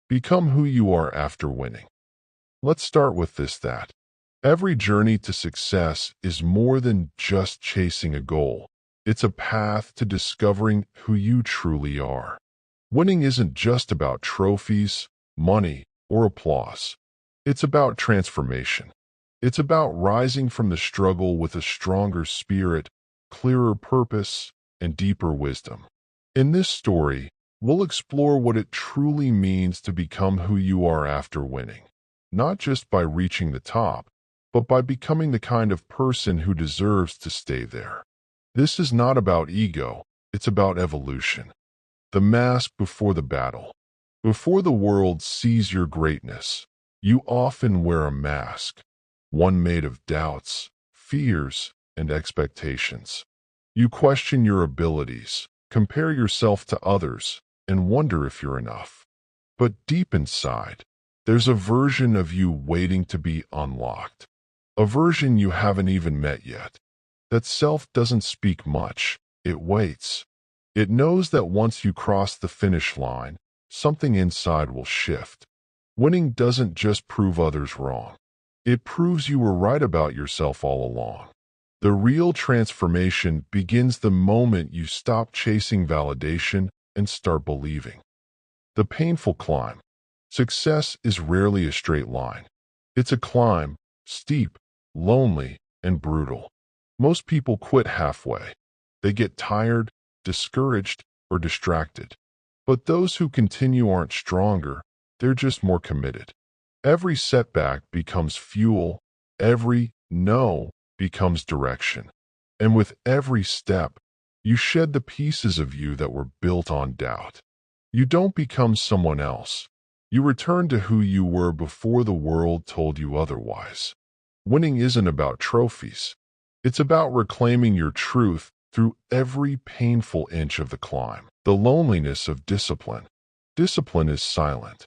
Become who you are after winning. Let's start with that. Every journey to success is more than just chasing a goal. It's a path to discovering who you truly are. Winning isn't just about trophies, money, or applause. It's about transformation. It's about rising from the struggle with a stronger spirit, clearer purpose, and deeper wisdom. In this story, we'll explore what it truly means to become who you are after winning, not just by reaching the top, but by becoming the kind of person who deserves to stay there. This is not about ego, it's about evolution. The mask before the battle. Before the world sees your greatness, you often wear a mask, one made of doubts, fears, and expectations. You question your abilities, compare yourself to others, and wonder if you're enough. But deep inside, there's a version of you waiting to be unlocked. A version you haven't even met yet. That self doesn't speak much, it waits. It knows that once you cross the finish line, something inside will shift. Winning doesn't just prove others wrong. It proves you were right about yourself all along. The real transformation begins the moment you stop chasing validation and start believing. The painful climb. Success is rarely a straight line. It's a climb, steep, lonely, and brutal. Most people quit halfway. They get tired, discouraged, or distracted. But those who continue aren't stronger, they're just more committed. Every setback becomes fuel, every no becomes direction. And with every step, you shed the pieces of you that were built on doubt. You don't become someone else. You return to who you were before the world told you otherwise. Winning isn't about trophies. It's about reclaiming your truth through every painful inch of the climb. The loneliness of discipline. Discipline is silent.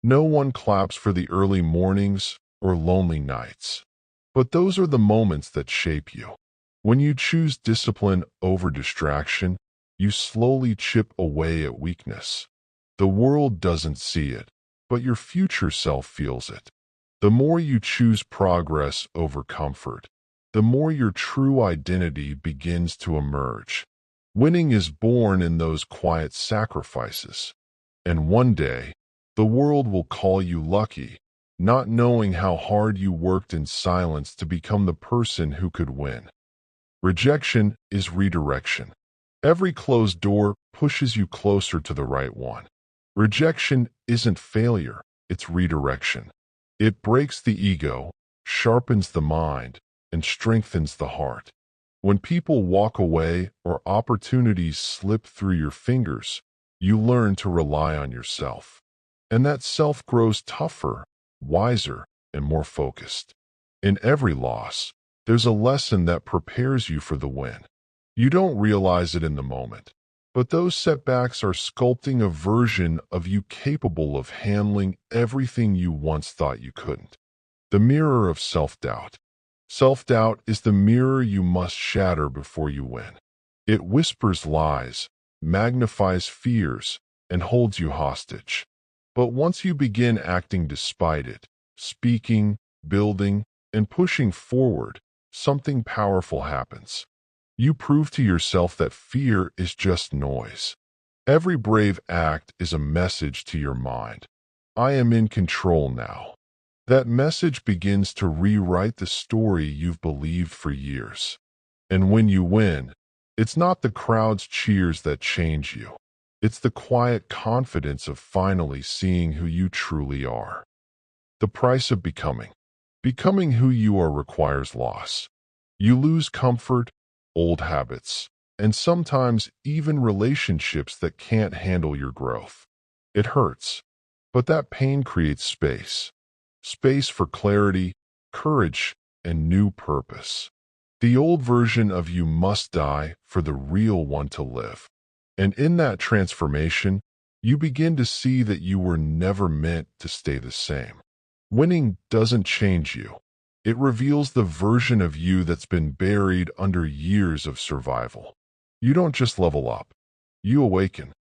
No one claps for the early mornings or lonely nights. But those are the moments that shape you. When you choose discipline over distraction, you slowly chip away at weakness. The world doesn't see it, but your future self feels it. The more you choose progress over comfort, the more your true identity begins to emerge. Winning is born in those quiet sacrifices. And one day, the world will call you lucky, not knowing how hard you worked in silence to become the person who could win. Rejection is redirection. Every closed door pushes you closer to the right one. Rejection isn't failure, it's redirection. It breaks the ego, sharpens the mind, and strengthens the heart. When people walk away or opportunities slip through your fingers, you learn to rely on yourself. And that self grows tougher, wiser, and more focused. In every loss, there's a lesson that prepares you for the win. You don't realize it in the moment, but those setbacks are sculpting a version of you capable of handling everything you once thought you couldn't. The mirror of self-doubt. Self-doubt is the mirror you must shatter before you win. It whispers lies, magnifies fears, and holds you hostage. But once you begin acting despite it, speaking, building, and pushing forward, something powerful happens. You prove to yourself that fear is just noise. Every brave act is a message to your mind. I am in control now. That message begins to rewrite the story you've believed for years. And when you win, it's not the crowd's cheers that change you. It's the quiet confidence of finally seeing who you truly are. The price of becoming. Becoming who you are requires loss. You lose comfort, old habits, and sometimes even relationships that can't handle your growth. It hurts, but that pain creates space. Space for clarity, courage, and new purpose. The old version of you must die for the real one to live. And in that transformation, you begin to see that you were never meant to stay the same. Winning doesn't change you. It reveals the version of you that's been buried under years of survival. You don't just level up. You awaken.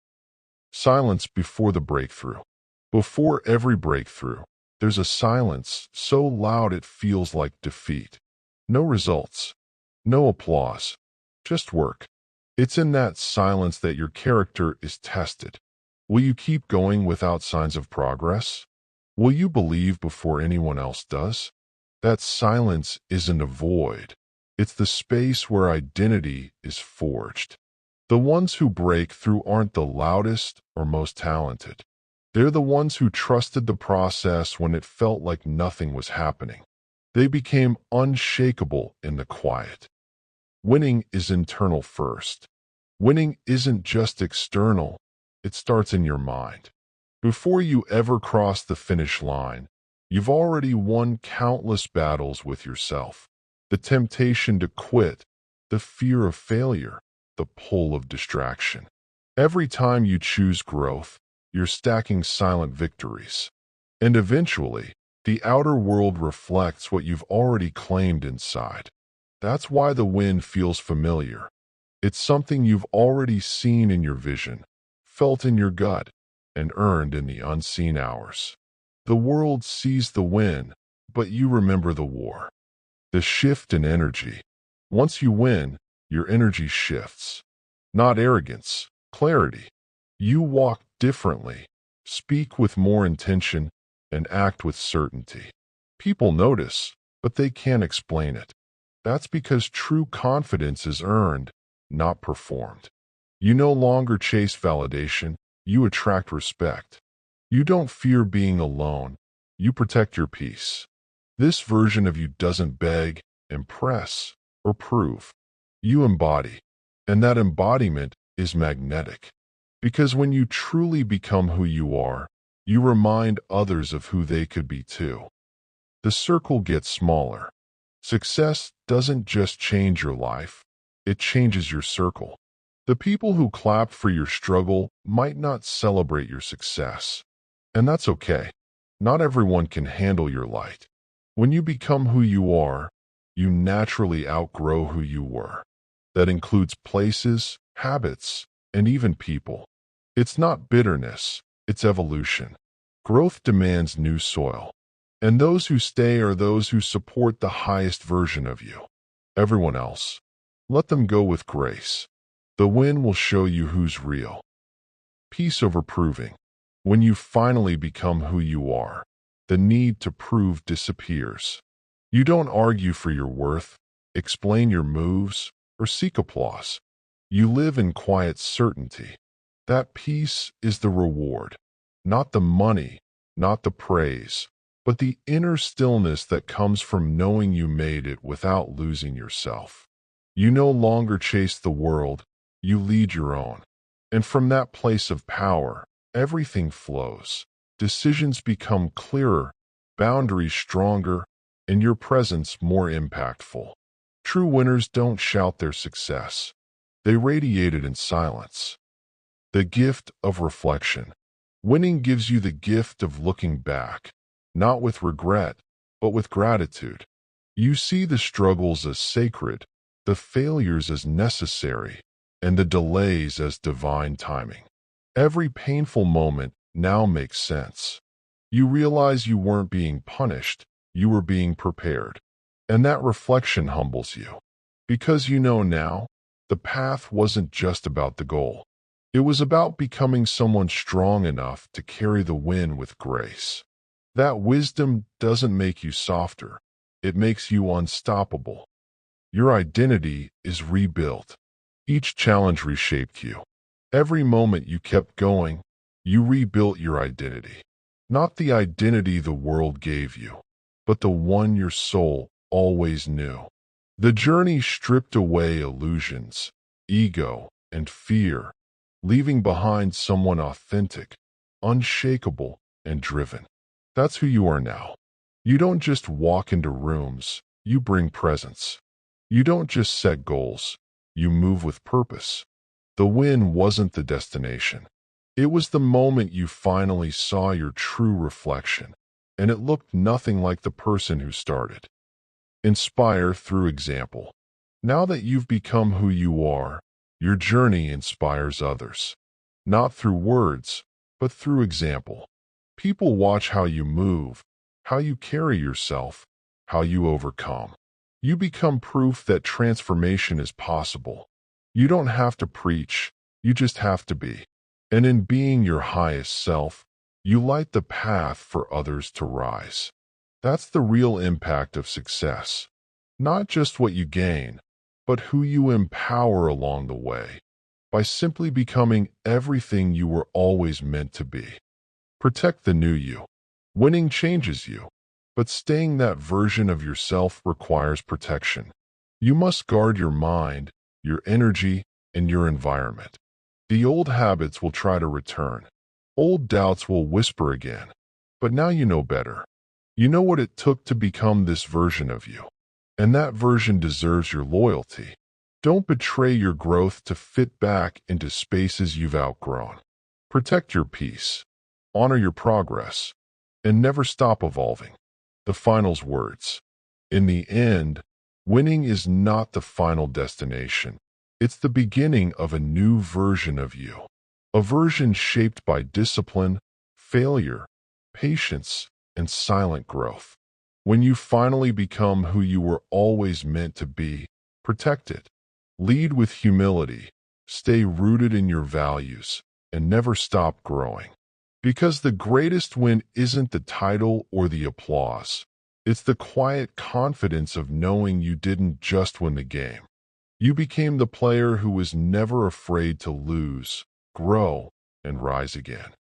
Silence before the breakthrough. Before every breakthrough, there's a silence so loud it feels like defeat. No results, no applause, just work. It's in that silence that your character is tested. Will you keep going without signs of progress? Will you believe before anyone else does? That silence isn't a void. It's the space where identity is forged. The ones who break through aren't the loudest or most talented. They're the ones who trusted the process when it felt like nothing was happening. They became unshakable in the quiet. Winning is internal first. Winning isn't just external. It starts in your mind. Before you ever cross the finish line, you've already won countless battles with yourself. The temptation to quit, the fear of failure, the pull of distraction. Every time you choose growth, you're stacking silent victories. And eventually, the outer world reflects what you've already claimed inside. That's why the win feels familiar. It's something you've already seen in your vision, felt in your gut, and earned in the unseen hours. The world sees the win, but you remember the war. The shift in energy. Once you win, your energy shifts. Not arrogance, clarity. You walk differently, speak with more intention, and act with certainty. People notice, but they can't explain it. That's because true confidence is earned, not performed. You no longer chase validation, you attract respect. You don't fear being alone, you protect your peace. This version of you doesn't beg, impress, or prove. You embody, and that embodiment is magnetic. Because when you truly become who you are, you remind others of who they could be too. The circle gets smaller. Success doesn't just change your life, it changes your circle. The people who clap for your struggle might not celebrate your success. And that's okay. Not everyone can handle your light. When you become who you are, you naturally outgrow who you were. That includes places, habits, and even people. It's not bitterness, it's evolution. Growth demands new soil. And those who stay are those who support the highest version of you. Everyone else, let them go with grace. The win will show you who's real. Peace over proving. When you finally become who you are, the need to prove disappears. You don't argue for your worth, explain your moves, or seek applause. You live in quiet certainty. That peace is the reward, not the money, not the praise, but the inner stillness that comes from knowing you made it without losing yourself. You no longer chase the world, you lead your own. And from that place of power, everything flows. Decisions become clearer, boundaries stronger, and your presence more impactful. True winners don't shout their success. They radiate it in silence. The gift of reflection. Winning gives you the gift of looking back, not with regret, but with gratitude. You see the struggles as sacred, the failures as necessary, and the delays as divine timing. Every painful moment now makes sense. You realize you weren't being punished, you were being prepared. And that reflection humbles you. Because you know now, the path wasn't just about the goal. It was about becoming someone strong enough to carry the win with grace. That wisdom doesn't make you softer. It makes you unstoppable. Your identity is rebuilt. Each challenge reshaped you. Every moment you kept going, you rebuilt your identity. Not the identity the world gave you, but the one your soul always knew. The journey stripped away illusions, ego, and fear, leaving behind someone authentic, unshakable, and driven. That's who you are now. You don't just walk into rooms, you bring presence. You don't just set goals, you move with purpose. The win wasn't the destination. It was the moment you finally saw your true reflection, and it looked nothing like the person who started. Inspire through example. Now that you've become who you are, your journey inspires others. Not through words, but through example. People watch how you move, how you carry yourself, how you overcome. You become proof that transformation is possible. You don't have to preach, you just have to be. And in being your highest self, you light the path for others to rise. That's the real impact of success. Not just what you gain, but who you empower along the way, by simply becoming everything you were always meant to be. Protect the new you. Winning changes you, but staying that version of yourself requires protection. You must guard your mind, your energy, and your environment. The old habits will try to return. Old doubts will whisper again. But now you know better. You know what it took to become this version of you. And that version deserves your loyalty. Don't betray your growth to fit back into spaces you've outgrown. Protect your peace. Honor your progress. And never stop evolving. The finals words. In the end, winning is not the final destination. It's the beginning of a new version of you. A version shaped by discipline, failure, patience, and silent growth. When you finally become who you were always meant to be, protect it. Lead with humility, stay rooted in your values, and never stop growing. Because the greatest win isn't the title or the applause. It's the quiet confidence of knowing you didn't just win the game. You became the player who was never afraid to lose, grow, and rise again.